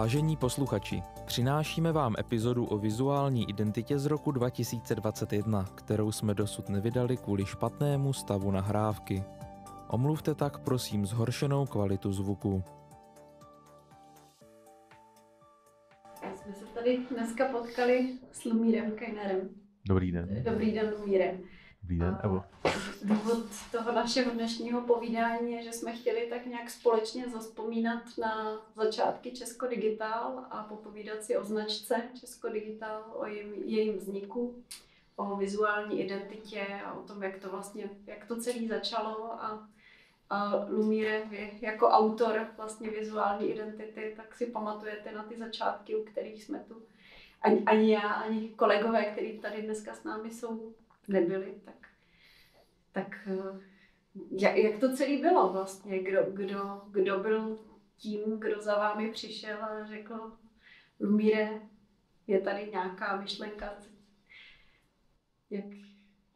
Vážení posluchači, přinášíme vám epizodu o vizuální identitě z roku 2021, kterou jsme dosud nevydali kvůli špatnému stavu nahrávky. Omluvte tak prosím zhoršenou kvalitu zvuku. Jsme se tady dneska potkali s Lumírem Kajnerem. Dobrý den. Dobrý den, Lumíre. Dobrý den, Evo. Důvod toho našeho dnešního povídání je, že jsme chtěli tak nějak společně zazpomínat na začátky Česko Digital a popovídat si o značce Česko Digital, o jejím vzniku, o vizuální identitě a o tom, jak to celé začalo. A Lumíre, vy jako autor vlastně vizuální identity, tak si pamatujete na ty začátky, u kterých jsme tu ani já, ani kolegové, kteří tady dneska s námi jsou, nebyli. Tak jak to celé bylo vlastně? Kdo byl tím, kdo za vámi přišel a řekl, Lumíre, je tady nějaká myšlenka?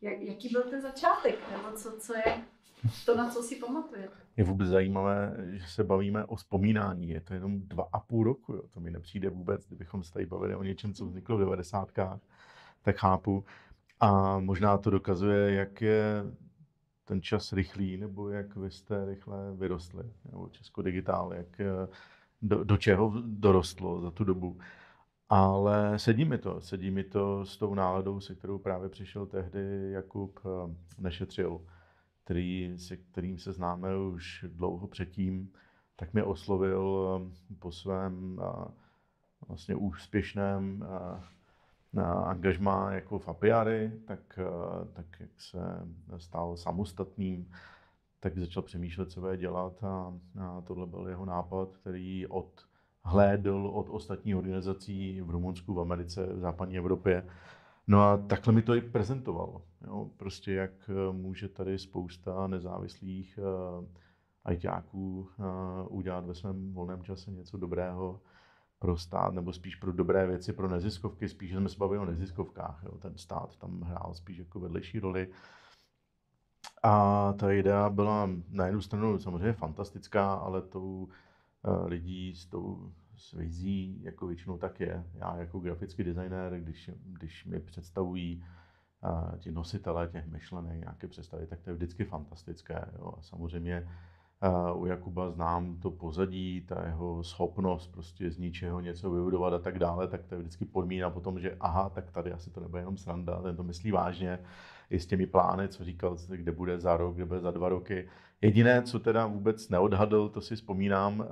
Jaký byl ten začátek? Nebo co je to, na co si pamatujete? Je vůbec zajímavé, že se bavíme o vzpomínání. Je to jenom 2,5 roku. Jo. To mi nepřijde vůbec, kdybychom se tady bavili o něčem, co vzniklo v 90kách, tak chápu. A možná to dokazuje, jak je ten čas rychlý, nebo jak vy jste rychle vyrostli, nebo Česko Digital, jak do čeho dorostlo za tu dobu. Ale sedí mi to s tou náladou, se kterou právě přišel tehdy Jakub Nešetřil, kterým se známe už dlouho předtím, tak mě oslovil po svém vlastně úspěšném angažmá jako v Apiary, tak jak se stal samostatným, tak začal přemýšlet, co bude dělat a tohle byl jeho nápad, který odhlédl od ostatních organizací v Rumunsku, v Americe, v západní Evropě. No a takhle mi to i prezentoval. Jo? Prostě jak může tady spousta nezávislých ajťáků udělat ve svém volném čase něco dobrého pro stát, nebo spíš pro dobré věci, pro neziskovky, spíš jsme se bavili o neziskovkách. Jo? Ten stát tam hrál spíš jako vedlejší roli. A ta idea byla na jednu stranu samozřejmě fantastická, ale tou lidí s tou vizí, jako většinou tak je. Já jako grafický designér, když mi představují ti nositelé těch myšlenek, nějaké představy, tak to je vždycky fantastické. Jo? A samozřejmě u Jakuba znám to pozadí, ta jeho schopnost prostě z ničeho něco vybudovat a tak dále, tak to je vždycky podmína potom, že aha, tak tady asi to nebude jenom sranda, ten to myslí vážně i s těmi plány, co říkal, kde bude za rok, kde bude za 2 roky. Jediné, co teda vůbec neodhadl, to si vzpomínám,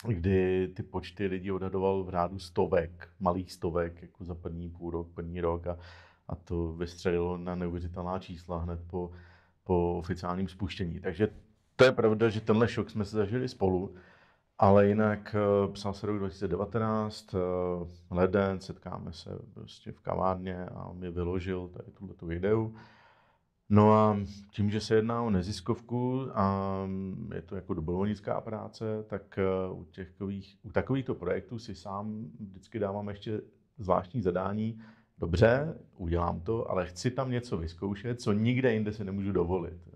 kdy ty počty lidí odhadoval v řádu stovek, malých stovek, jako za první rok a to vystřelilo na neuvěřitelná čísla hned po oficiálním spuštění. Takže to je pravda, že tenhle šok jsme se zažili spolu, ale jinak psal se rok 2019, leden, setkáme se prostě v kavárně a on mi vyložil tady tuhletu ideu. No a tím, že se jedná o neziskovku a je to jako dobrovolnická práce, tak u takovýchto projektů si sám vždycky dávám ještě zvláštní zadání. Dobře, udělám to, ale chci tam něco vyzkoušet, co nikde jinde si nemůžu dovolit.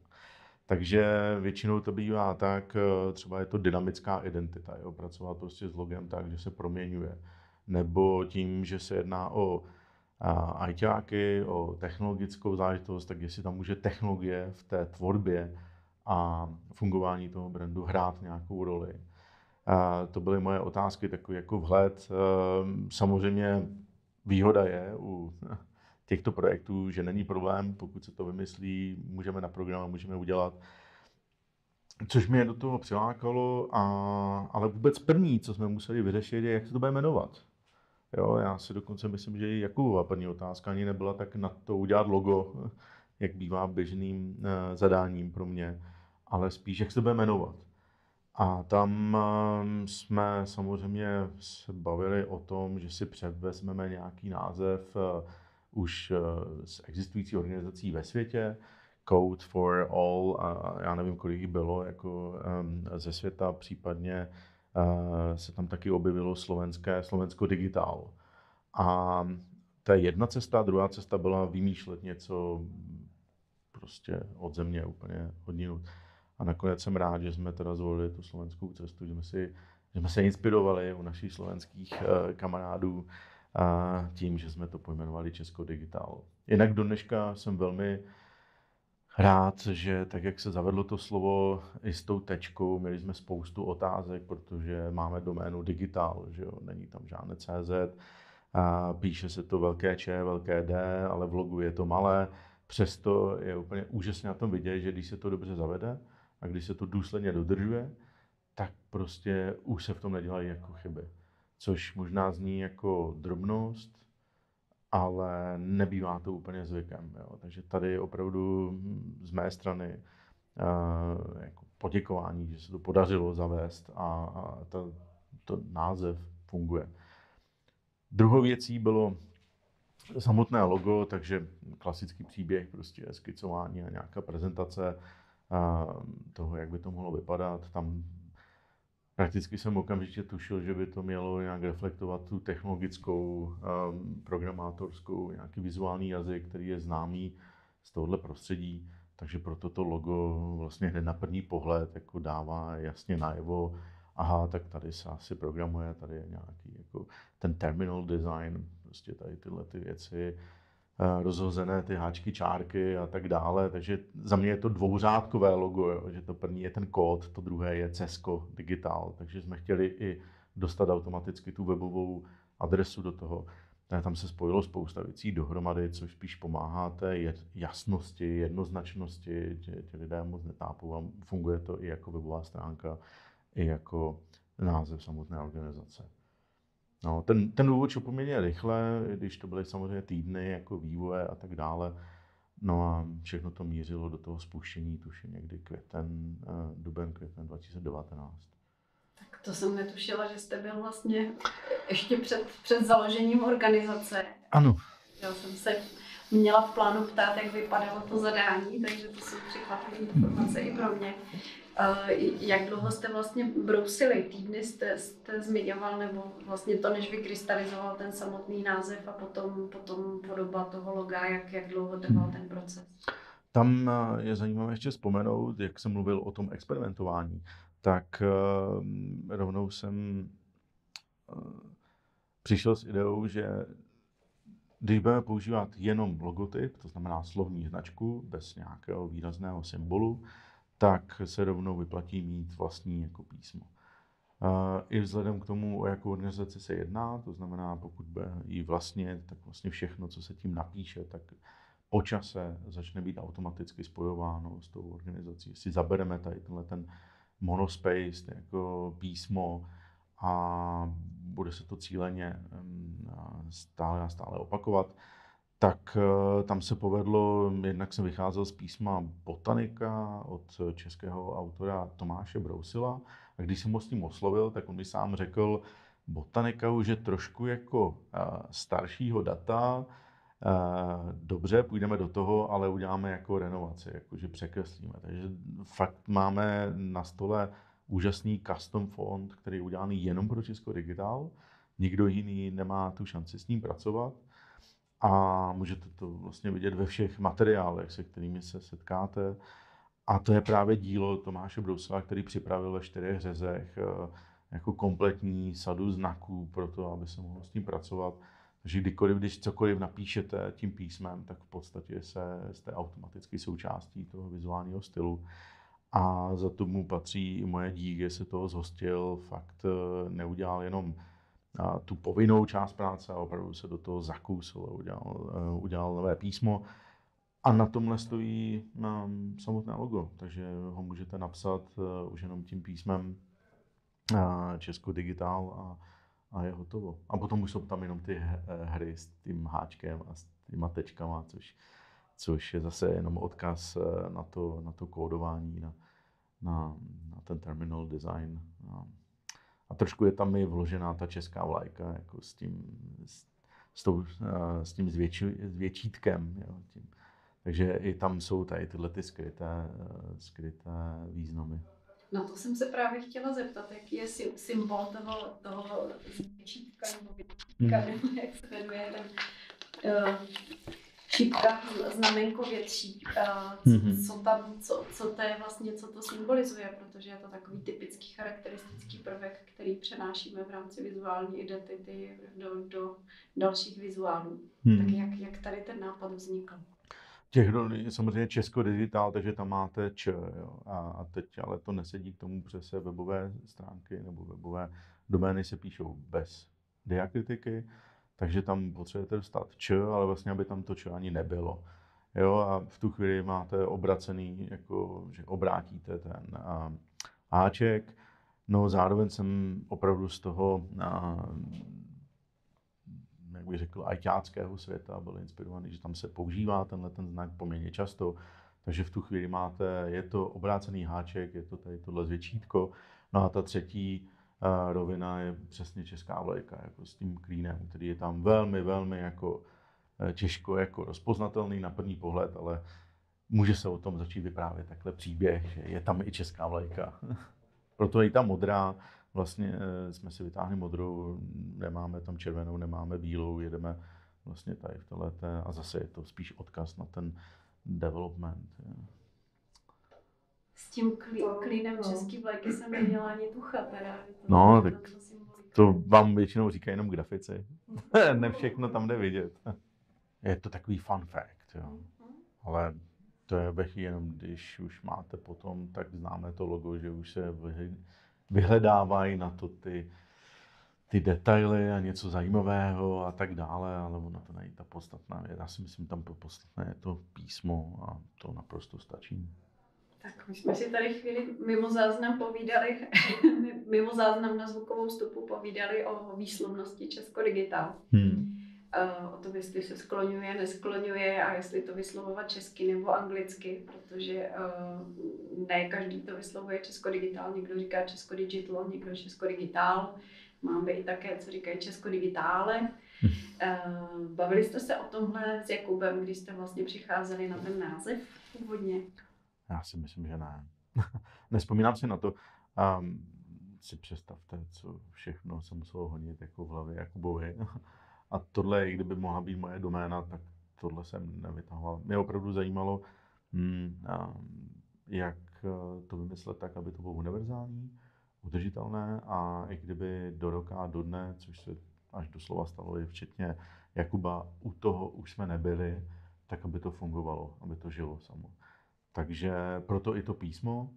Takže většinou to bývá tak, třeba je to dynamická identita, jo? Pracovat prostě s logem tak, že se proměňuje. Nebo tím, že se jedná o ajťáky, o technologickou záležitost, tak jestli tam může technologie v té tvorbě a fungování toho brandu hrát nějakou roli. To byly moje otázky, takový jako vhled. Samozřejmě výhoda je u těchto projektů, že není problém, pokud se to vymyslí, můžeme naprogramovat, můžeme udělat. Což mě do toho přilákalo, ale vůbec první, co jsme museli vyřešit, je, jak se to bude jmenovat. Jo, já si dokonce myslím, že i Jakubova první otázka ani nebyla tak na to udělat logo, jak bývá běžným zadáním pro mě, ale spíš, jak se bude jmenovat. A tam jsme samozřejmě se bavili o tom, že si převezmeme nějaký název už z existující organizací ve světě, Code for All, a já nevím, kolik jich bylo jako ze světa, případně se tam taky objevilo Slovensko Digital. A to je jedna cesta, druhá cesta byla vymýšlet něco prostě od země, úplně odinut. A nakonec jsem rád, že jsme teda zvolili tu slovenskou cestu, že jsme si Že jsme se inspirovali u našich slovenských kamarádů tím, že jsme to pojmenovali Česko Digital. Jinak do dneška jsem velmi rád, že tak, jak se zavedlo to slovo i s tou tečkou, měli jsme spoustu otázek, protože máme doménu digital, že jo, není tam žádné CZ, píše se to velké Č, velké D, ale v logu je to malé. Přesto je úplně úžasně na tom vidět, že když se to dobře zavede a když se to důsledně dodržuje, tak prostě už se v tom nedělají jako chyby. Což možná zní jako drobnost, ale nebývá to úplně zvykem. Jo. Takže tady opravdu z mé strany jako poděkování, že se to podařilo zavést a to název funguje. Druhou věcí bylo samotné logo, takže klasický příběh, prostě skicování a nějaká prezentace toho, jak by to mohlo vypadat. Tam prakticky jsem okamžitě tušil, že by to mělo nějak reflektovat tu technologickou, programátorskou, nějaký vizuální jazyk, který je známý z tohohle prostředí. Takže proto to logo vlastně hned na první pohled jako dává jasně najevo, aha, tak tady se asi programuje, tady je nějaký jako ten terminal design, prostě tady tyhle ty věci, rozhozené ty háčky, čárky a tak dále. Takže za mě je to dvouřádkové logo, jo, že to první je ten kód, to druhé je Česko Digital, takže jsme chtěli i dostat automaticky tu webovou adresu do toho. Tam se spojilo spousta věcí dohromady, což spíš pomáhá té jasnosti, jednoznačnosti, že ti lidé moc netápou a funguje to i jako webová stránka, i jako název samotné organizace. No, ten důvod šel poměrně rychle, když to byly samozřejmě týdny jako vývoje a tak dále. No a všechno to mířilo do toho spuštění, tuším někdy duben, květen 2019. Tak to jsem netušila, že jste byl vlastně ještě před založením organizace. Ano. Já jsem se měla v plánu ptát, jak vypadalo to zadání, takže to jsou překvapivé informace i pro mě. Jak dlouho jste vlastně brousili? Týdny jste zmiňoval, nebo vlastně to, než vykrystalizoval ten samotný název a potom podoba toho loga, jak dlouho trval ten proces? Tam je zajímavé ještě vzpomenout, jak jsem mluvil o tom experimentování, tak rovnou jsem přišel s ideou, že když budeme používat jenom logotyp, to znamená slovní značku, bez nějakého výrazného symbolu, tak se rovnou vyplatí mít vlastní jako písmo. I vzhledem k tomu, o jakou organizaci se jedná, to znamená, pokud bude jí vlastně, tak vlastně všechno, co se tím napíše, tak po čase začne být automaticky spojováno s tou organizací. Si zabereme tady ten monospace jako písmo a bude se to cíleně stále opakovat, tak tam se povedlo, jednak jsem vycházel z písma Botanika od českého autora Tomáše Brousila, a když jsem ho s tím oslovil, tak on mi sám řekl, Botanika už je trošku jako staršího data, dobře, půjdeme do toho, ale uděláme jako renovaci, jakože překreslíme. Takže fakt máme na stole úžasný custom font, který je udělaný jenom pro Česko Digital. Nikdo jiný nemá tu šanci s ním pracovat. A můžete to vlastně vidět ve všech materiálech, se kterými se setkáte. A to je právě dílo Tomáše Brousila, který připravil ve 4 řezech jako kompletní sadu znaků pro to, aby se mohlo s tím pracovat. Takže když cokoliv napíšete tím písmem, tak v podstatě jste automaticky součástí toho vizuálního stylu. A za to mu patří i moje dík, že se toho zhostil, fakt neudělal jenom tu povinnou část práce a opravdu se do toho zakousil a udělal nové písmo. A na tomhle stojí samotné logo, takže ho můžete napsat už jenom tím písmem Česko Digital a je hotovo. A potom už jsou tam jenom ty hry s tím háčkem a s těma tečkama, což je zase jenom odkaz na to kódování, na ten terminal design. A trošku je tam i vložená ta česká vlajka, jako s tím zvětšítkem. Jo, tím. Takže i tam jsou tady tyhle ty skryté významy. No to jsem se právě chtěla zeptat, jaký je symbol toho zvětšítka, nebo jak se jmenuje ten šípka, znamenko větší. Co to je vlastně, co to symbolizuje, protože je to takový typický charakteristický prvek, který přenášíme v rámci vizuální identity do dalších vizuálů. Tak jak tady ten nápad vznikl? Samozřejmě Česko Digital, takže tam máte jo. A teď ale to nesedí k tomu, protože se webové stránky nebo webové domény se píšou bez diakritiky, takže tam potřebujete dostat ale vlastně, aby tam to ani nebylo. Jo, a v tu chvíli máte obracený, jako, že obrátíte ten háček. No zároveň jsem opravdu z toho, jak bych řekl, ajťáckého světa byl inspirovaný, že tam se používá ten znak poměrně často. Takže v tu chvíli je to obrácený háček, je to tady tohle zvětšítko. No a ta třetí rovina je přesně česká vlajka, jako s tím klínem, který je tam velmi, velmi jako těžko jako rozpoznatelný na první pohled, ale může se o tom začít vyprávět takhle příběh, že je tam i česká vlajka. Proto i ta modrá, vlastně jsme si vytáhli modrou, nemáme tam červenou, nemáme bílou, jedeme vlastně tady v téhleté a zase je to spíš odkaz na ten development. Je. S tím klínem český vlajky jsem neměla ani tucha teda. No, tak to vám většinou říkají jenom grafici. Ne všechno tam jde vidět. Je to takový fun fact, jo. Ale to je jenom, když už máte potom tak známé to logo, že už se vyhledávají na to ty detaily a něco zajímavého a tak dále, ale ono to není ta podstatná věc. Já si myslím, tam podstatné je to písmo a to naprosto stačí. Tak my jsme si tady chvíli mimo záznam na zvukovou stopu povídali o výslovnosti Česko Digital. O tom, jestli se skloňuje, neskloňuje a jestli to vyslovovat česky nebo anglicky, protože ne každý to vyslovuje Česko Digital, někdo říká Česko Digital, někdo Česko Digital. Máme i také, co říkají Česko Digitále. Bavili jste se o tomhle s Jakubem, když jste vlastně přicházeli na ten název původně? Já si myslím, že ne. Nespomínám si na to. Si představte, co všechno jsem musel honit jako v hlavě Jakubovi. A tohle, i kdyby mohla být moje doména, tak tohle jsem nevytahoval. Mě opravdu zajímalo, jak to vymyslet tak, aby to bylo univerzální, udržitelné a i kdyby do roka a do dne, což se až doslova stalo i včetně Jakuba, u toho už jsme nebyli, tak aby to fungovalo, aby to žilo samo. Takže proto i to písmo,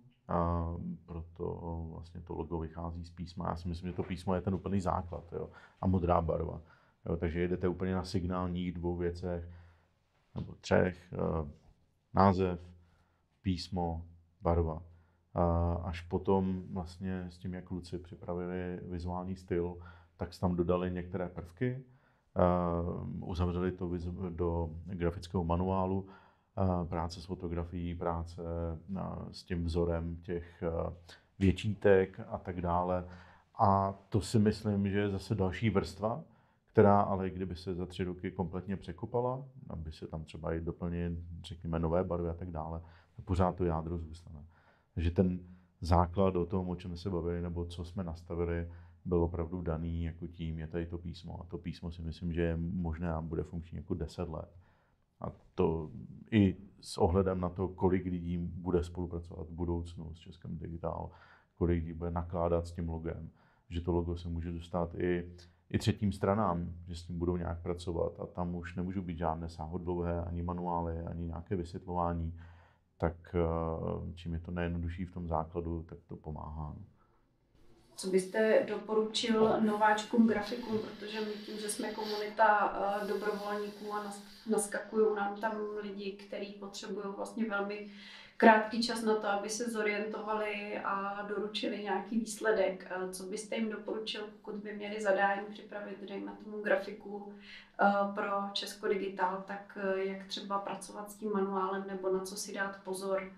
proto vlastně to logo vychází z písma. Já si myslím, že to písmo je ten úplný základ, jo, a modrá barva. Jo, takže jedete úplně na signálních 2 věcech, nebo 3, název, písmo, barva. Až potom vlastně s tím, jak kluci připravili vizuální styl, tak tam dodali některé prvky, uzavřeli to do grafického manuálu, práce s fotografií, práce s tím vzorem těch většítek a tak dále. A to si myslím, že je zase další vrstva, která ale kdyby se za 3 roky kompletně překopala, aby se tam třeba i doplnili, řekněme, nové barvy a tak dále, tak pořád to jádro zůstane. Takže ten základ o tom, o čem se bavili, nebo co jsme nastavili, byl opravdu daný jako tím, je tady to písmo. A to písmo si myslím, že je možné a bude funkční jako 10 let. A to i s ohledem na to, kolik lidí bude spolupracovat v budoucnu s Českem Digital, kolik lidí bude nakládat s tím logem, že to logo se může dostat i třetím stranám, že s tím budou nějak pracovat a tam už nemůžou být žádné sáhodlouhé, ani manuály, ani nějaké vysvětlování, tak čím je to nejjednodušší v tom základu, tak to pomáhá. Co byste doporučil nováčkům grafikům, protože my tím, že jsme komunita dobrovolníků a naskakují nám tam lidi, kteří potřebují vlastně velmi krátký čas na to, aby se zorientovali a doručili nějaký výsledek. Co byste jim doporučil, pokud by měli zadání připravit, dejme tomu grafiku pro Česko Digital, tak jak třeba pracovat s tím manuálem nebo na co si dát pozor?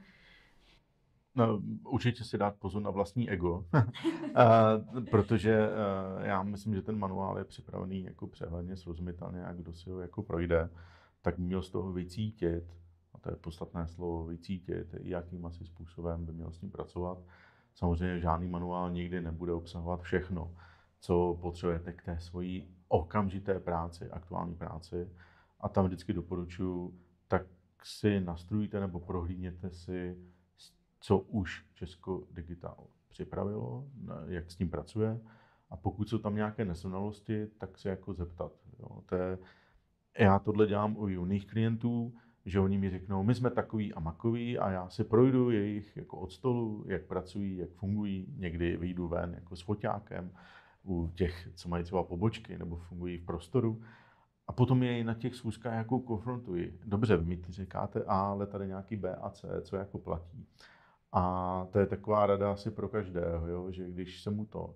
No, určitě si dát pozor na vlastní ego, protože já myslím, že ten manuál je připravený jako přehledně, srozumitelně a kdo si ho jako projde, tak by měl z toho vycítit, a to je podstatné slovo, vycítit, jakým asi způsobem by měl s ním pracovat. Samozřejmě žádný manuál nikdy nebude obsahovat všechno, co potřebujete k té svojí okamžité práci, aktuální práci, a tam vždycky doporučuji, tak si nastrojujte nebo prohlídněte si, co už Česko Digital připravilo, jak s tím pracuje, a pokud jsou tam nějaké nesrovnalosti, tak se jako zeptat. Jo. Já tohle dělám u jiných klientů, že oni mi řeknou, my jsme takový a makový, a já si projdu jejich jako od stolu, jak pracují, jak fungují, někdy vyjdu ven jako s foťákem u těch, co mají třeba pobočky nebo fungují v prostoru, a potom je na těch schůzkách jako konfrontuji. Dobře, vy mi říkáte A, ale tady nějaký B a C, co jako platí. A to je taková rada asi pro každého, jo? Že když se mu to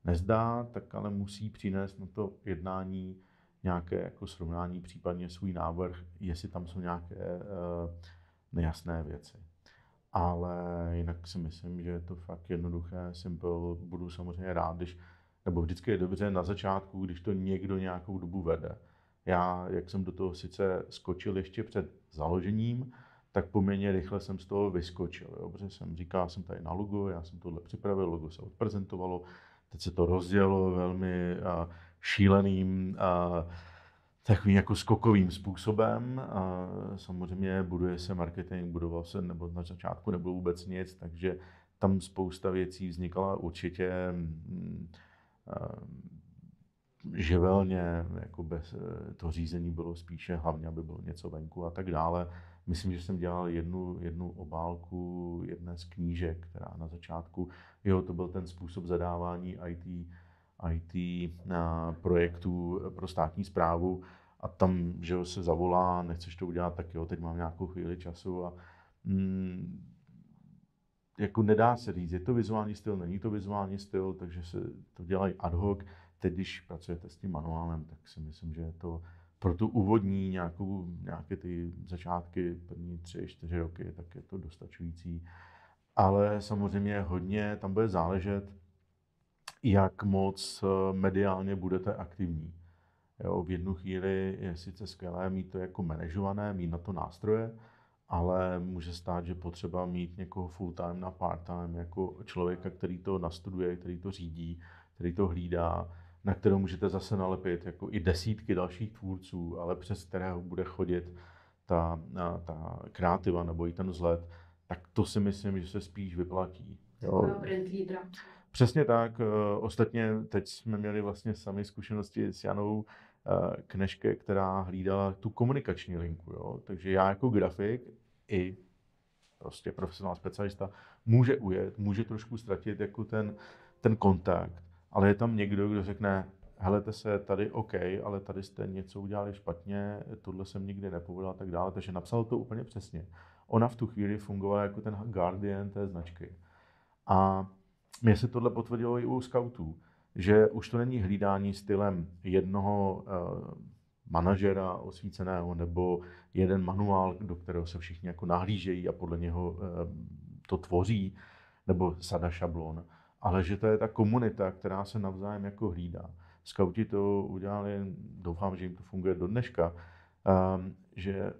nezdá, tak ale musí přinést na to jednání nějaké jako srovnání, případně svůj návrh, jestli tam jsou nějaké nejasné věci. Ale jinak si myslím, že je to fakt jednoduché, simple. Budu samozřejmě rád, nebo vždycky je dobře na začátku, když to někdo nějakou dobu vede. Já, jak jsem do toho sice skočil ještě před založením, tak poměrně rychle jsem z toho vyskočil. Jo? Protože jsem říkal, jsem tady na logo, já jsem tohle připravil, logo se odprezentovalo, teď se to rozdělo velmi šíleným, takovým jako skokovým způsobem. Samozřejmě buduje se marketing, budoval se, nebo na začátku nebylo vůbec nic, takže tam spousta věcí vznikala určitě živelně, jako bez to řízení bylo spíše hlavně, aby bylo něco venku a tak dále. Myslím, že jsem dělal jednu obálku jedné z knížek, která na začátku, to byl ten způsob zadávání IT projektů pro státní správu, a tam, že se zavolá, nechceš to udělat, tak jo, teď mám nějakou chvíli času, a jako nedá se říct, je to vizuální styl, není to vizuální styl, takže se to dělají ad hoc. Teď, když pracujete s tím manuálem, tak si myslím, že je to pro tu úvodní nějaké ty začátky, první 3-4 roky, tak je to dostačující. Ale samozřejmě hodně tam bude záležet, jak moc mediálně budete aktivní. Jo, v jednu chvíli je sice skvělé mít to jako manažované, mít na to nástroje, ale může stát, že potřeba mít někoho full time na part time, jako člověka, který to nastuduje, který to řídí, který to hlídá, na kterou můžete zase nalepit jako i desítky dalších tvůrců, ale přes kterého bude chodit ta kreativa nebo i ten vzhled, tak to si myslím, že se spíš vyplatí. Brand leadera. Přesně tak. Ostatně teď jsme měli vlastně sami zkušenosti s Janou Kneške, která hlídala tu komunikační linku. Jo? Takže já jako grafik i prostě profesionální specialista může ujet, může trošku ztratit jako ten kontakt, ale je tam někdo, kdo řekne, helete se tady OK, ale tady jste něco udělali špatně, tohle jsem nikdy nepovedl a tak dále, takže napsal to úplně přesně. Ona v tu chvíli fungovala jako ten guardian té značky. A mně se tohle potvrdilo i u scoutů, že už to není hlídání stylem jednoho manažera osvíceného nebo jeden manuál, do kterého se všichni jako nahlížejí a podle něho to tvoří, nebo sada šablon, ale že to je ta komunita, která se navzájem jako hlídá. Skauti to udělali, doufám, že jim to funguje do dneška, že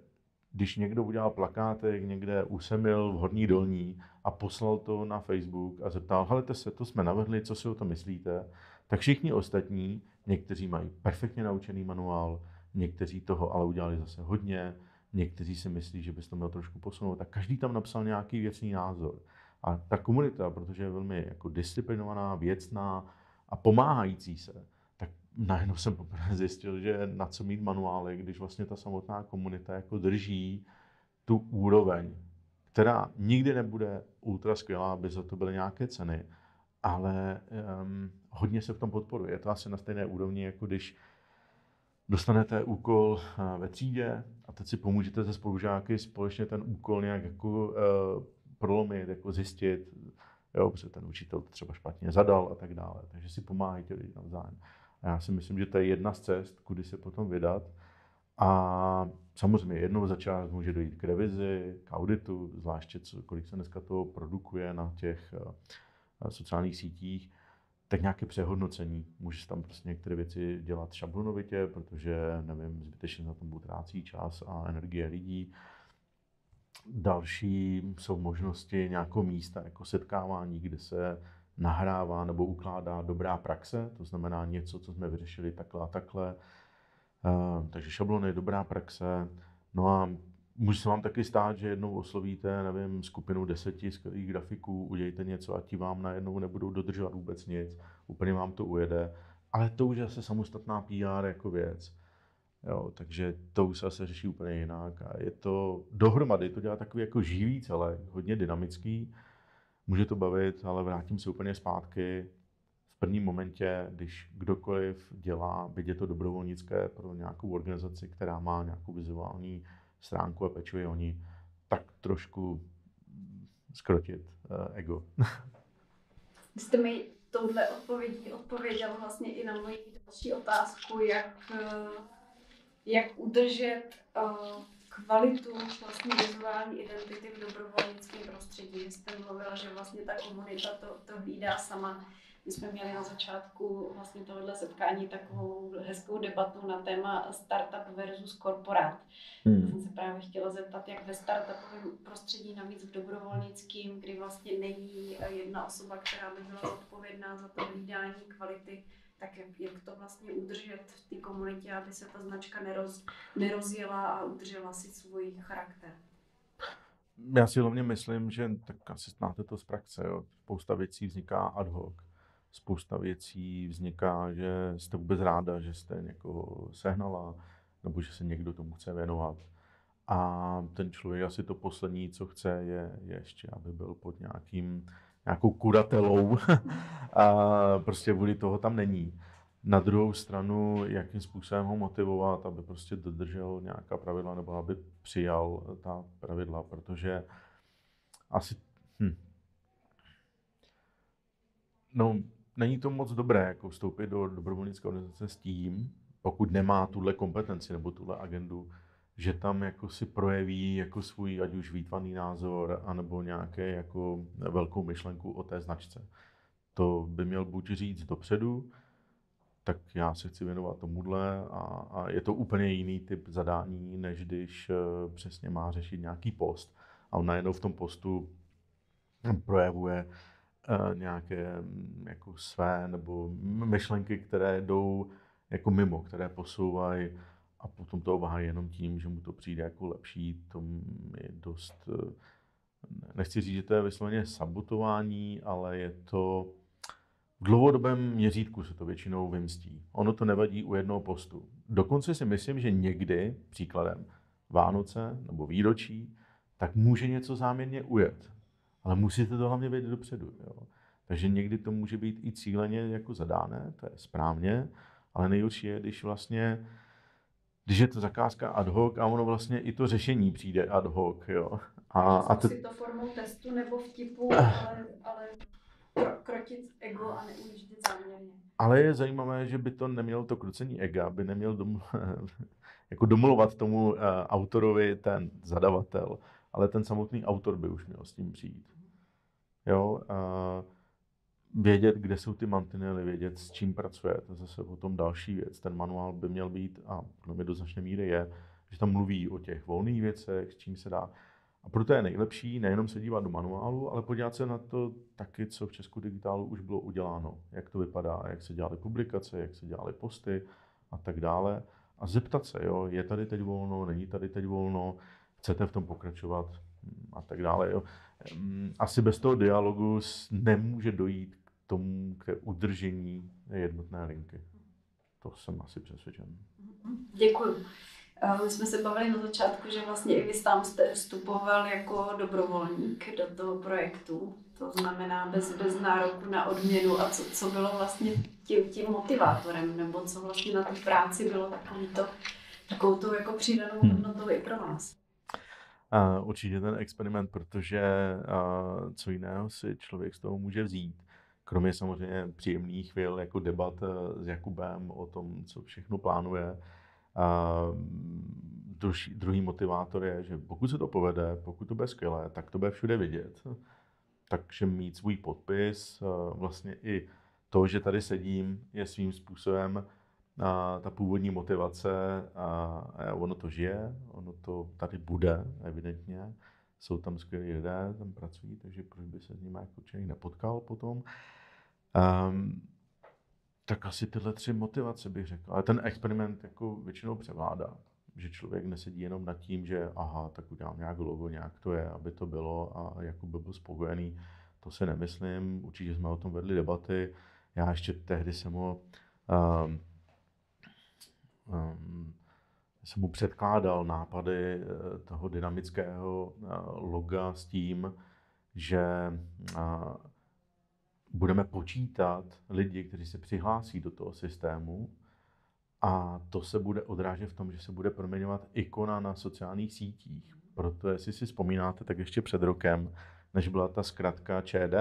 když někdo udělal plakátek někde u Semil v Horní Dolní a poslal to na Facebook a zeptal, helejte se, to jsme navrhli, co si o to myslíte, tak všichni ostatní, někteří mají perfektně naučený manuál, někteří toho ale udělali zase hodně, někteří si myslí, že bys to měl trošku posunout, tak každý tam napsal nějaký věcný názor. A ta komunita, protože je velmi jako disciplinovaná, věcná a pomáhající se, tak najednou jsem poprvé zjistil, že na co mít manuály, když vlastně ta samotná komunita jako drží tu úroveň, která nikdy nebude ultra skvělá, aby za to byly nějaké ceny, ale hodně se v tom podporuje. Je to asi na stejné úrovni, jako když dostanete úkol ve třídě a teď si pomůžete se spolužáky společně ten úkol nějak jako prolomit, jako zjistit, jo, protože ten učitel to třeba špatně zadal a tak dále. Takže si pomáhají ti lidi navzájem. A já si myslím, že to je jedna z cest, kudy se potom vydat. A samozřejmě jednou za čas může dojít k revizi, k auditu, zvláště kolik se dneska toho produkuje na těch sociálních sítích, tak nějaké přehodnocení. Může se tam prostě některé věci dělat šablonovitě, protože, nevím, zbytečně na tom utrácí čas a energie lidí. Další jsou možnosti nějakého místa, jako setkávání, kde se nahrává nebo ukládá dobrá praxe, to znamená něco, co jsme vyřešili takhle a takhle. Takže šablony, dobrá praxe. No a může se vám taky stát, že jednou oslovíte, nevím, skupinu 10 skvělých grafiků, udějte něco a ti vám najednou nebudou dodržovat vůbec nic, úplně vám to ujede. Ale to už je zase samostatná PR jako věc. Jo, takže to už se zase řeší úplně jinak. A je to dohromady, to dělá takový jako živý celek, hodně dynamický. Může to bavit, ale vrátím se úplně zpátky. V prvním momentě, když kdokoliv dělá, byť je to dobrovolnické pro nějakou organizaci, která má nějakou vizuální stránku a pečuje o ní, tak trošku zkrotit ego. Vy jste mi touhle odpovědí odpověděl vlastně i na moji další otázku, jak udržet kvalitu vlastně vizuální identity v dobrovolnickém prostředí. Vy jste mluvila, že vlastně ta komunita to hlídá sama. My jsme měli na začátku vlastně tohoto setkání takovou hezkou debatu na téma startup versus korporát. Já jsem se právě chtěla zeptat, jak ve startupovém prostředí, navíc v dobrovolnickém, kdy vlastně není jedna osoba, která by byla zodpovědná za to hlídání kvality, tak jak to vlastně udržet v té komunitě, aby se ta značka nerozjela a udržela si svůj charakter. Já si hlavně myslím, že tak asi znáte to z praxe, jo. Spousta věcí vzniká ad hoc. Spousta věcí vzniká, že jste vůbec ráda, že jste někoho sehnala, nebo že se někdo tomu chce věnovat. A ten člověk asi to poslední, co chce, je ještě, aby byl pod nějakou kuratelou a prostě vůli toho tam není. Na druhou stranu, jakým způsobem ho motivovat, aby prostě dodržel nějaká pravidla nebo aby přijal ta pravidla, protože asi není to moc dobré jako vstoupit do dobrovolnické organizace s tím, pokud nemá tuhle kompetenci nebo tuhle agendu, že tam jako si projeví jako svůj ať už výtvarný názor, anebo nějaké jako velkou myšlenku o té značce. To by měl buď říct dopředu, tak já se chci věnovat tomuhle a je to úplně jiný typ zadání, než když přesně má řešit nějaký post a on najednou v tom postu projevuje nějaké jako své nebo myšlenky, které jdou jako mimo, které posouvají a potom to obhájí jenom tím, že mu to přijde jako lepší, to je dost, nechci říct, že to je vysloveně sabotování, ale je to v dlouhodobém měřítku se to většinou vymstí. Ono to nevadí u jednoho postu. Dokonce si myslím, že někdy, příkladem Vánoce nebo výročí, tak může něco záměrně ujet. Ale musíte to hlavně vědět dopředu. Jo. Takže někdy to může být i cíleně jako zadáno, to je správně, ale nejhorší je, když je to zakázka ad hoc a ono vlastně i to řešení přijde ad hoc. Jo. A si to formou testu nebo vtipu, ale krotit ego a neujíždět záměrně. Ale je zajímavé, že by to nemělo to krocení ega, by neměl jako domluvat tomu autorovi ten zadavatel, ale ten samotný autor by už měl s tím přijít. Jo, vědět, kde jsou ty mantinely, vědět, s čím pracuje, to je zase potom další věc. Ten manuál by měl být, a pro mě do značné míry je, že tam mluví o těch volných věcech, s čím se dá. A proto je nejlepší nejenom se dívat do manuálu, ale podívat se na to taky, co v Česku Digitálu už bylo uděláno. Jak to vypadá, jak se dělaly publikace, jak se dělaly posty a tak dále. A zeptat se, jo, je tady teď volno, není tady teď volno, chcete v tom pokračovat a tak dále. Jo. Asi bez toho dialogu nemůže dojít k udržení jednotné linky. To jsem asi přesvědčen. Děkuju. My jsme se bavili na začátku, že vlastně i vy sám jste vstupoval jako dobrovolník do toho projektu. To znamená bez nároku na odměnu. A co bylo vlastně tím motivátorem, nebo co vlastně na té práci bylo takovou to jako přidanou hodnotou i pro vás? Určitě ten experiment, protože co jiného si člověk z toho může vzít. Kromě samozřejmě příjemných chvil jako debat s Jakubem o tom, co všechno plánuje. Druhý motivátor je, že pokud se to povede, pokud to bude skvělé, tak to bude všude vidět. Takže mít svůj podpis, vlastně i to, že tady sedím, je svým způsobem ta původní motivace a ono to žije, ono to tady bude, evidentně. Jsou tam skvělí lidé, tam pracují, takže proč by se s nimi jako člověk nepotkal potom. Tak asi tyhle 3 motivace bych řekl. Ale ten experiment jako většinou převládá. Že člověk nesedí jenom nad tím, že aha, tak udělám nějak logo, nějak to je, aby to bylo a jako by byl spokojený. To si nemyslím, určitě jsme o tom vedli debaty. Já ještě tehdy jsem mu předkládal nápady toho dynamického loga s tím, že budeme počítat lidi, kteří se přihlásí do toho systému a to se bude odrážet v tom, že se bude proměňovat ikona na sociálních sítích. Proto, jestli si vzpomínáte, tak ještě před rokem, než byla ta zkratka ČD,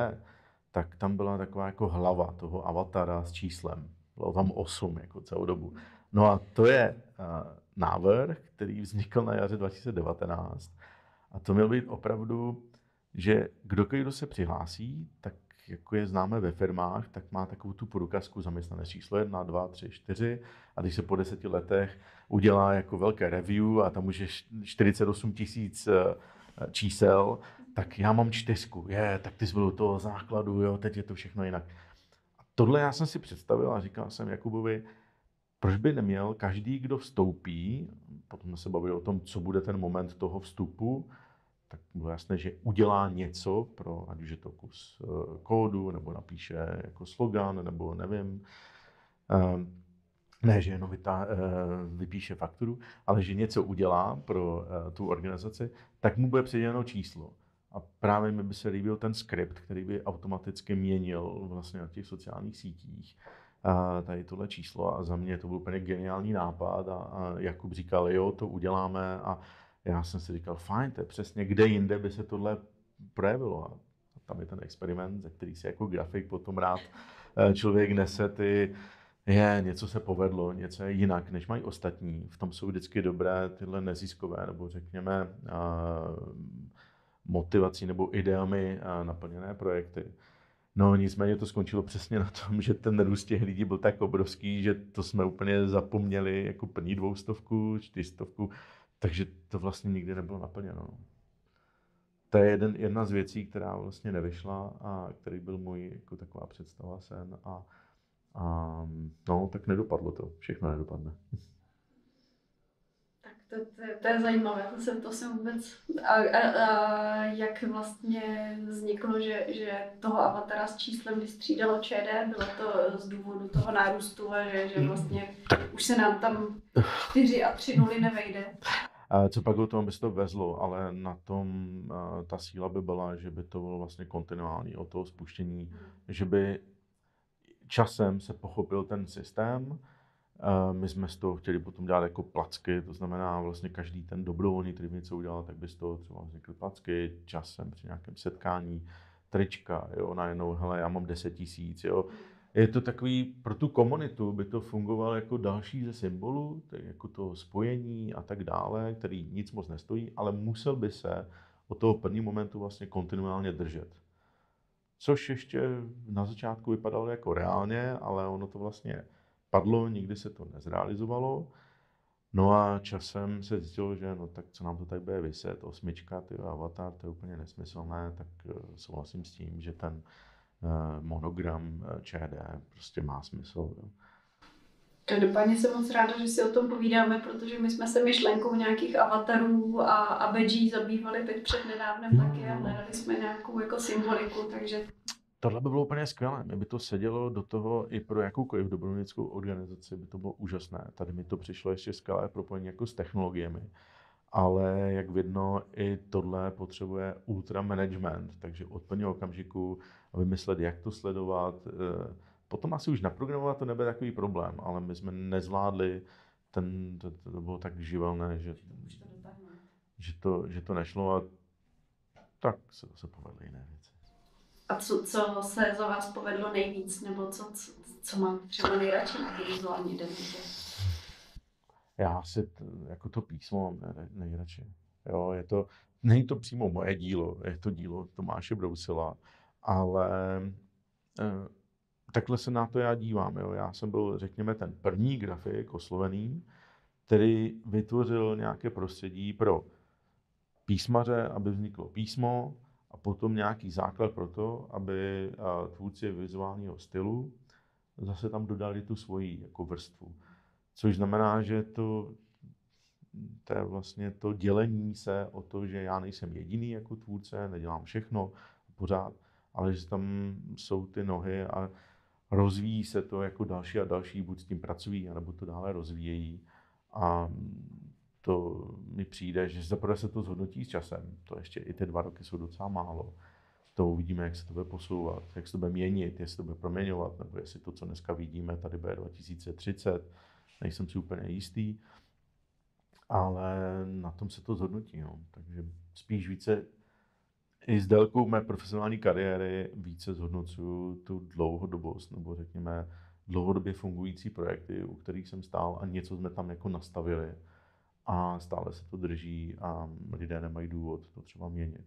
tak tam byla taková jako hlava toho avatara s číslem. Bylo tam 8 jako celou dobu. No a to je návrh, který vznikl na jaře 2019. A to měl být opravdu, že kdokoliv se přihlásí, tak jako je známe ve firmách, tak má takovou tu průkazku zaměstnanec číslo 1, 2, 3, 4 a když se po 10 letech udělá jako velké review a tam už je 48 000 čísel, tak já mám 4, tak ty jsi byl u toho základu, jo, teď je to všechno jinak. A tohle já jsem si představil a říkal jsem Jakubovi, proč by neměl každý, kdo vstoupí, potom se bavili o tom, co bude ten moment toho vstupu, tak bylo jasné, že udělá něco pro, ať už je to kus kódu, nebo napíše jako slogan, nebo nevím, ne, že jenom vypíše fakturu, ale že něco udělá pro tu organizaci, tak mu bude přiděleno číslo. A právě mi by se líbil ten skript, který by automaticky měnil vlastně na těch sociálních sítích tady tohle číslo a za mě to byl úplně geniální nápad a Jakub říkal, jo, to uděláme a já jsem si říkal, fajn, to je přesně, kde jinde by se tohle projevilo. A tam je ten experiment, ze který si jako grafik potom rád člověk nese něco se povedlo, něco je jinak, než mají ostatní. V tom jsou vždycky dobré tyhle neziskové, nebo řekněme motivací nebo ideami naplněné projekty. No nicméně to skončilo přesně na tom, že ten růst těch lidí byl tak obrovský, že to jsme úplně zapomněli jako plní 200, 400, takže to vlastně nikdy nebylo naplněno. To je jedna z věcí, která vlastně nevyšla a který byl můj jako taková představa sen a no, tak nedopadlo to, všechno nedopadne. Tak to je zajímavé, to jsem vůbec... A jak vlastně vzniklo, že toho avatara s číslem vystřídalo ČD? Bylo to z důvodu toho nárůstu a že vlastně už se nám tam 4 a 3 nuly nevejde? Co pak o tom by se to vezlo, ale na tom ta síla by byla, že by to bylo vlastně kontinuální od toho spuštění, že by časem se pochopil ten systém. My jsme z toho chtěli potom dělat jako placky, to znamená vlastně každý ten dobrovolný, který něco udělal, tak by z toho třeba vznikly placky, časem při nějakém setkání, trička, jo, najednou, hele, já mám 10 000, jo. Je to takový, pro tu komunitu by to fungovalo jako další ze symbolů, jako to spojení a tak dále, který nic moc nestojí, ale musel by se od toho prvního momentu vlastně kontinuálně držet. Což ještě na začátku vypadalo jako reálně, ale ono to vlastně padlo, nikdy se to nezrealizovalo. No a časem se zjistilo, že no tak co nám to tady bude viset, 8, avatar, to je úplně nesmyslné, tak souhlasím s tím, že ten monogram ČD prostě má smysl. Jo. Každopádně jsem moc ráda, že si o tom povídáme, protože my jsme se myšlenkou nějakých avatarů a badží zabývali teď před nedávnem taky a hledali jsme nějakou jako symboliku, takže... Tohle by bylo úplně skvělé. Mě by to sedělo do toho i pro jakoukoliv dobrovolnickou organizaci, by to bylo úžasné. Tady mi to přišlo ještě skvělé propojení jako s technologiemi. Ale jak vidno, i tohle potřebuje ultra management, takže od prvního okamžiku vymyslet, jak to sledovat. Potom asi už naprogramovat to nebude takový problém, ale my jsme nezvládli, to bylo tak živelné, že to nešlo a tak se zase povedly jiné věci. A co se za vás povedlo nejvíc, nebo co mám třeba nejradši na té vizuální identitě? Já si jako to písmo nejradši. Jo, není to přímo moje dílo, je to dílo Tomáše Brousila, ale takhle se na to já dívám. Jo. Já jsem byl, řekněme, ten první grafik oslovený, který vytvořil nějaké prostředí pro písmaře, aby vzniklo písmo a potom nějaký základ pro to, aby tvůrci vizuálního stylu zase tam dodali tu svoji jako vrstvu. Což znamená, že to je vlastně to dělení se o to, že já nejsem jediný jako tvůrce, nedělám všechno pořád, ale že tam jsou ty nohy a rozvíjí se to jako další a další, buď s tím pracují, anebo to dále rozvíjejí. A to mi přijde, že zaprvé se to zhodnotí s časem. To ještě i ty 2 roky jsou docela málo. To uvidíme, jak se to bude posouvat, jak se to bude měnit, jestli to bude proměňovat, nebo jestli to, co dneska vidíme, tady bude 2030. Nejsem si úplně jistý, ale na tom se to zhodnotí. No. Takže spíš více i s délkou mé profesionální kariéry více zhodnocuju tu dlouhodobost, nebo řekněme dlouhodobě fungující projekty, u kterých jsem stál a něco jsme tam jako nastavili a stále se to drží a lidé nemají důvod to třeba měnit.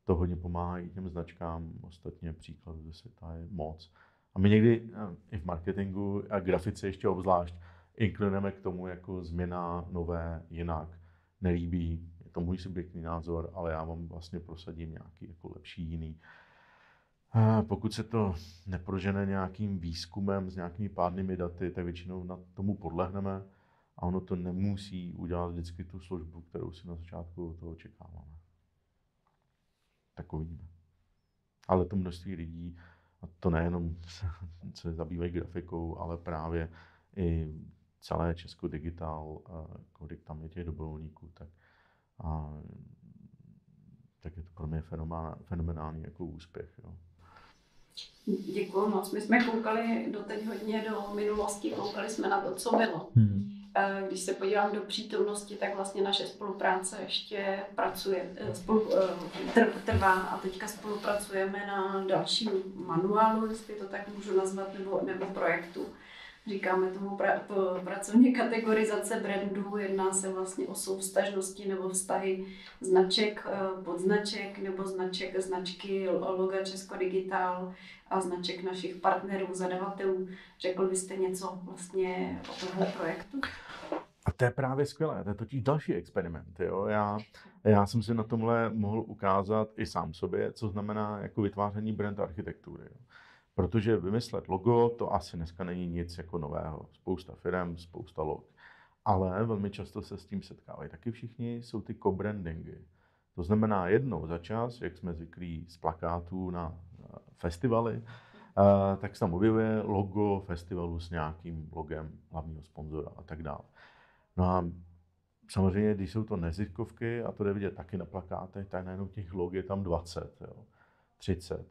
To hodně pomáhá i těm značkám, ostatně příkladů ze světa je moc. A my někdy i v marketingu a grafice ještě obzvlášť inklinujeme k tomu jako změna, nové, jinak, nelíbí. Je to můj subjektní názor, ale já vám vlastně prosadím nějaký jako lepší, jiný. A pokud se to neprožene nějakým výzkumem s nějakými pádnými daty, tak většinou na tomu podlehneme a ono to nemusí udělat vždycky tu službu, kterou si na začátku toho očekáváme. Tak uvidíme. Ale to množství lidí, a to nejenom se zabývají grafikou, ale právě i celé Česko Digital, kolik tam je těch dobrovolníků, tak je to pro mě fenomenální jako úspěch. Jo. Děkuji moc. My jsme koukali doteď hodně do minulosti, koukali jsme na to, co bylo. Když se podívám do přítomnosti, tak vlastně naše spolupráce ještě trvá a teďka spolupracujeme na dalším manuálu, jestli to tak můžu nazvat, nebo projektu. Říkáme tomu pracovně kategorizace brandů, jedná se vlastně o souvztažnosti nebo vztahy značek, podznaček nebo značky, loga Česko Digital a značek našich partnerů, zadavatelů. Řekl byste něco vlastně o tomhle projektu? A to je právě skvělé, to je totiž další experiment. Jo? Já jsem si na tomhle mohl ukázat i sám sobě, co znamená jako vytváření brand architektury. Jo? Protože vymyslet logo, to asi dneska není nic jako nového. Spousta firem, spousta log. Ale velmi často se s tím setkávají taky všichni, jsou ty co-brandingy. To znamená jednou za čas, jak jsme zvyklí z plakátů na festivaly, tak se tam objevuje logo festivalu s nějakým logem hlavního sponzora a tak dále. No a samozřejmě, když jsou to neziskovky, a to jde vidět taky na plakátech, tak najednou těch log je tam 20, jo, 30.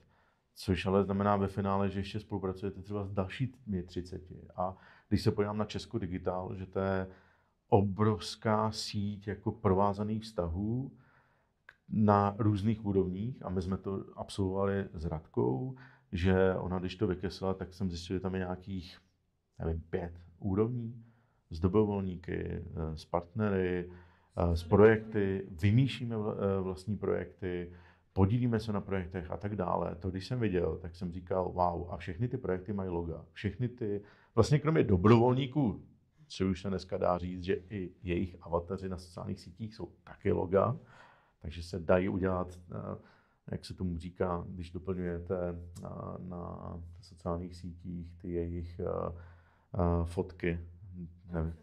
Což ale znamená ve finále, že ještě spolupracujete třeba s dalšími 30. A když se podívám na Česko Digital, že to je obrovská síť jako provázaných vztahů na různých úrovních a my jsme to absolvovali s Radkou, že ona, když to vykreslila, tak jsem zjistil, že tam je nějakých, nevím, 5 úrovní s dobrovolníky, s partnery, s projekty, vymýšlíme vlastní projekty, podílíme se na projektech a tak dále. To, když jsem viděl, tak jsem říkal, wow, a všechny ty projekty mají loga. Všechny ty, vlastně kromě dobrovolníků, co už se dneska dá říct, že i jejich avataři na sociálních sítích jsou taky loga, takže se dají udělat, jak se tomu říká, když doplňujete na sociálních sítích ty jejich fotky. Nevím.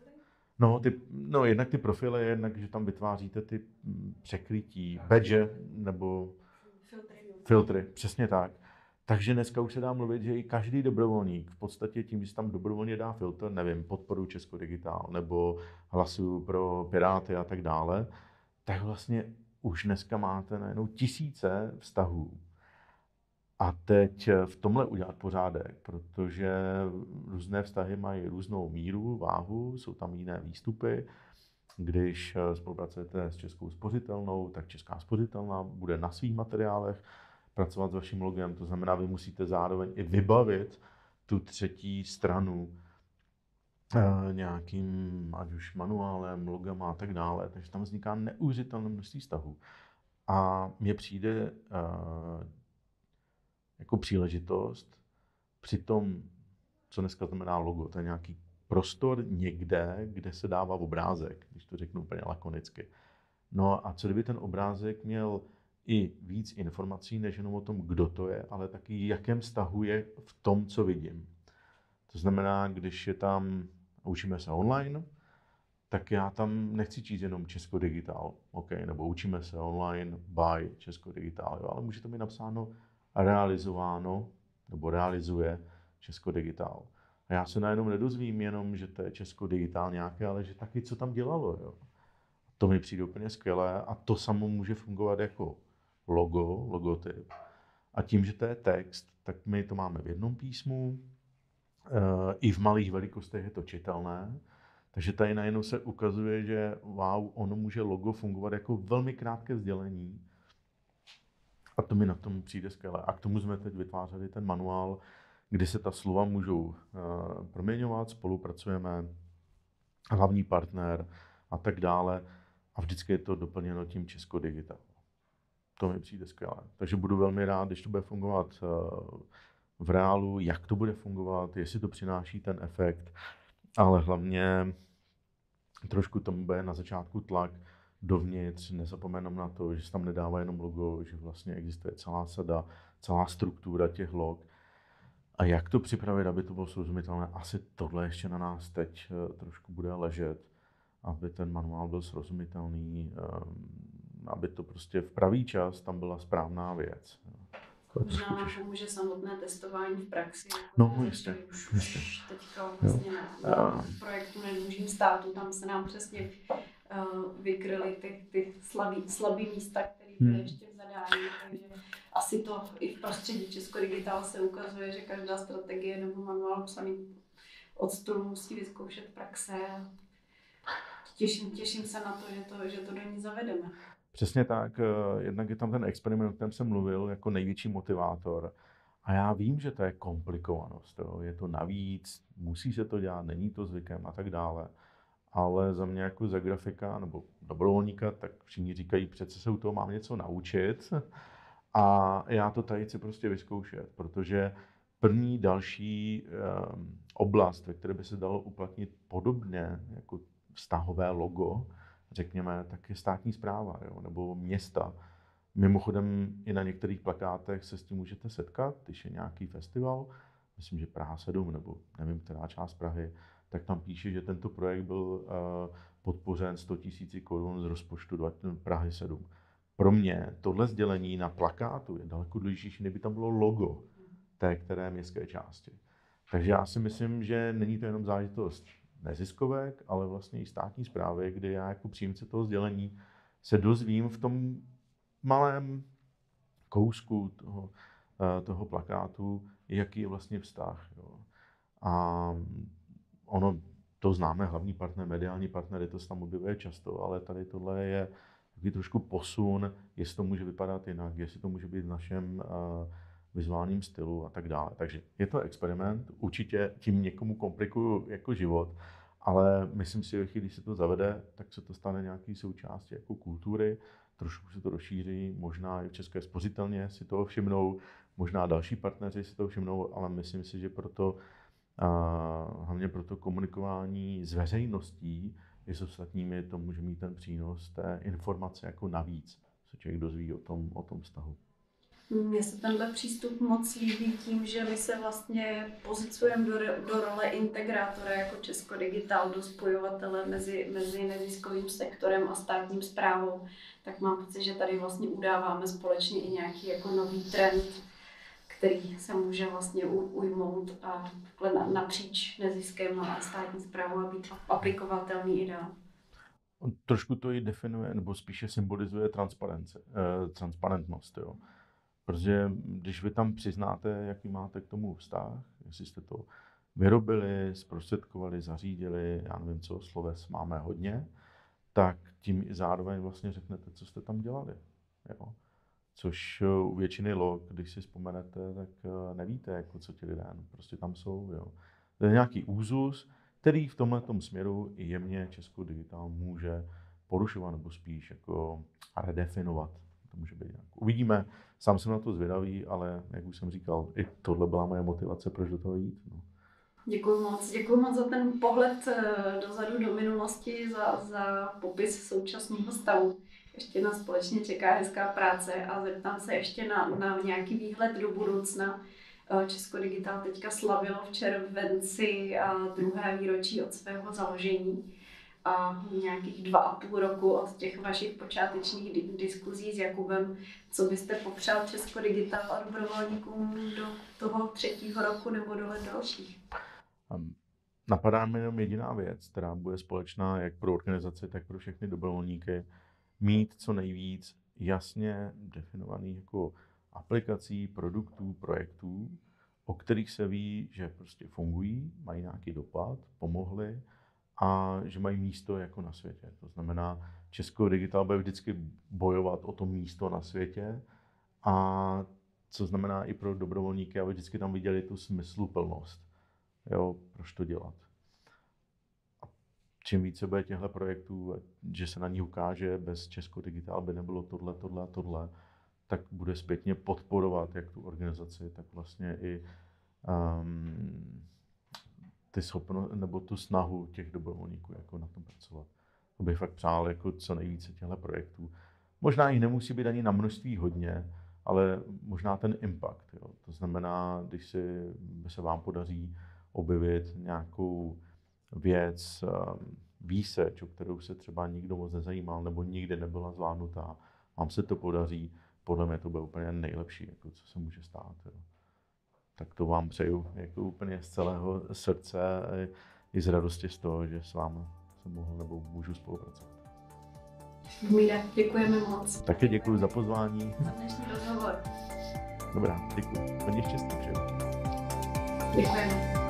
No, jednak ty profily, jednak, že tam vytváříte ty překrytí, badge nebo filtry, přesně tak. Takže dneska už se dá mluvit, že i každý dobrovolník v podstatě tím, že se tam dobrovolně dá filtr, nevím, podporu Česko Digital nebo hlasuju pro Piráty a tak dále, tak vlastně už dneska máte najednou tisíce vztahů. A teď v tomhle udělat pořádek, protože různé vztahy mají různou míru, váhu, jsou tam jiné výstupy. Když spolupracujete s Českou spořitelnou, tak Česká spořitelna bude na svých materiálech pracovat s vaším logem. To znamená, vy musíte zároveň i vybavit tu třetí stranu nějakým, ať už manuálem, logama a tak dále. Takže tam vzniká neuvěřitelné množství vztahů. A mně přijde jako příležitost při tom, co dneska znamená logo, to je nějaký prostor někde, kde se dává obrázek, když to řeknu úplně lakonicky. No a co kdyby ten obrázek měl i víc informací, než jenom o tom, kdo to je, ale taky jakém vztahu je v tom, co vidím. To znamená, když je tam, učíme se online, tak já tam nechci číst jenom Česko Digitál, okay? Nebo učíme se online by Česko Digitál, jo? Ale může to být napsáno realizováno, nebo realizuje Česko Digitál. A já se najednou nedozvím jenom, že to je Česko Digitál nějaké, ale že taky, co tam dělalo. Jo? To mi přijde úplně skvělé a to samo může fungovat jako logotyp. A tím, že to je text, tak my to máme v jednom písmu, i v malých velikostech je to čitelné, takže tady najednou se ukazuje, že wow, ono může logo fungovat jako velmi krátké sdělení a to mi na tom přijde skvěle. A k tomu jsme teď vytvářeli ten manuál, kdy se ta slova můžou proměňovat, spolupracujeme, hlavní partner a tak dále a vždycky je to doplněno tím Česko Digitál. To mi přijde skvěle. Takže budu velmi rád, když to bude fungovat v reálu, jak to bude fungovat, jestli to přináší ten efekt, ale hlavně trošku tomu bude na začátku tlak dovnitř, nezapomenom na to, že se tam nedává jenom logo, že vlastně existuje celá sada, celá struktura těch log. A jak to připravit, aby to bylo srozumitelné, asi tohle ještě na nás teď trošku bude ležet, aby ten manuál byl srozumitelný, aby to prostě v pravý čas tam byla správná věc. Možná nám pomůže samotné testování v praxi. No, jistě. Už teďka vlastně na projektu Nedlužím státu, tam se nám přesně vykryly ty slabý místa, které byly ještě v zadání. Takže asi to i v prostředí Česko Digitál se ukazuje, že každá strategie nebo manuál psaný od stolu musí vyzkoušet praxe. Těším se na to, že to do ní zavedeme. Přesně tak, jednak je tam ten experiment, o kterém jsem mluvil, jako největší motivátor. A já vím, že to je komplikovanost, jo? Je to navíc, musí se to dělat, není to zvykem a tak dále. Ale za mě jako za grafika nebo dobrovolníka, tak všichni říkají, přece se u toho mám něco naučit. A já to tady chci prostě vyzkoušet, protože první další oblast, ve které by se dalo uplatnit podobně jako vztahové logo, řekněme, tak je státní správa, jo, nebo města. Mimochodem i na některých plakátech se s tím můžete setkat, když je nějaký festival, myslím, že Praha 7, nebo nevím, která část Prahy, tak tam píše, že tento projekt byl podpořen 100 000 korun z rozpočtu Prahy 7. Pro mě tohle sdělení na plakátu je daleko důležitější, než by tam bylo logo té které městské části. Takže já si myslím, že není to jenom záležitost neziskovek, ale vlastně i státní správy, kde já jako příjemce toho sdělení se dozvím v tom malém kousku toho plakátu, jaký je vlastně vztah. Jo. A ono to známe, hlavní partner, mediální partnery, to se tam objevuje často, ale tady tohle je takový trošku posun, jestli to může vypadat jinak, jestli to může být v našem vizuálním stylu a tak dále. Takže je to experiment, určitě tím někomu komplikuju jako život, ale myslím si, že když se to zavede, tak se to stane nějaký součástí jako kultury, trošku se to rozšíří, možná i v České spořitelně si toho všimnou, možná další partneři si toho všimnou, ale myslím si, že hlavně proto komunikování s veřejností i s ostatními to může mít ten přínos té informace jako navíc, se člověk dozví o tom vztahu. Mně se tenhle přístup moc líbí tím, že my se vlastně pozicujeme do role integrátora jako Česko Digitál, do spojovatele mezi neziskovým sektorem a státním správou. Tak mám pocit, že tady vlastně udáváme společně i nějaký jako nový trend, který se může vlastně ujmout a napříč neziskem a státní správou a být aplikovatelný i dál. On trošku to i definuje, nebo spíše symbolizuje transparentnost. Jo. Protože když vy tam přiznáte, jaký máte k tomu vztah, jestli jste to vyrobili, zprostředkovali, zařídili, já nevím co, sloves máme hodně, tak tím i zároveň vlastně řeknete, co jste tam dělali. Jo. Což u většiny log, když si vzpomenete, tak nevíte, jako co ti lidé prostě tam jsou. Jo. To je nějaký úzus, který v tomhletom směru i jemně Česko Digitál může porušovat nebo spíš jako redefinovat. To může být nějak. Uvidíme, sám jsem na to zvědavý, ale jak už jsem říkal, i tohle byla moje motivace, proč do toho jít. No. Děkuji moc za ten pohled dozadu do minulosti, za popis současného stavu. Ještě nás společně čeká hezká práce a zeptám se ještě na nějaký výhled do budoucna. Česko Digital teďka slavilo v červenci 2. výročí od svého založení. A nějakých 2,5 roku od těch vašich počátečních diskuzí s Jakubem, co byste popřál Česko Digital a dobrovolníkům do toho 3. roku nebo do let dalších? Napadá mi jenom jediná věc, která bude společná jak pro organizaci, tak pro všechny dobrovolníky. Mít co nejvíc jasně definovaných jako aplikací, produktů, projektů, o kterých se ví, že prostě fungují, mají nějaký dopad, pomohly a že mají místo jako na světě. To znamená, Česko Digital bude vždycky bojovat o to místo na světě, a co znamená i pro dobrovolníky, aby vždycky tam viděli tu smysluplnost. Jo, proč to dělat? A čím více bude těchto projektů, že se na ní ukáže, bez Česko Digital by nebylo tohle, tak bude zpětně podporovat jak tu organizaci, tak vlastně i ty schopnosti nebo tu snahu těch dobrovolníků jako na tom pracovat. To bych fakt přál jako co nejvíce těchto projektů. Možná jich nemusí být ani na množství hodně, ale možná ten impact. Jo. To znamená, když se vám podaří objevit nějakou věc, výseč, o kterou se třeba nikdo moc nezajímal nebo nikdy nebyla zvládnutá, vám se to podaří, podle mě to bude úplně nejlepší, jako co se může stát. Jo. Tak to vám přeju jako úplně z celého srdce i z radosti z toho, že s vámi jsem mohl nebo můžu spolupracovat. Míra, děkujeme moc. Také děkuji za pozvání. Za dnešní rozhovor. Dobrá, děkuji. Hodně štěstí přeju. Děkujeme.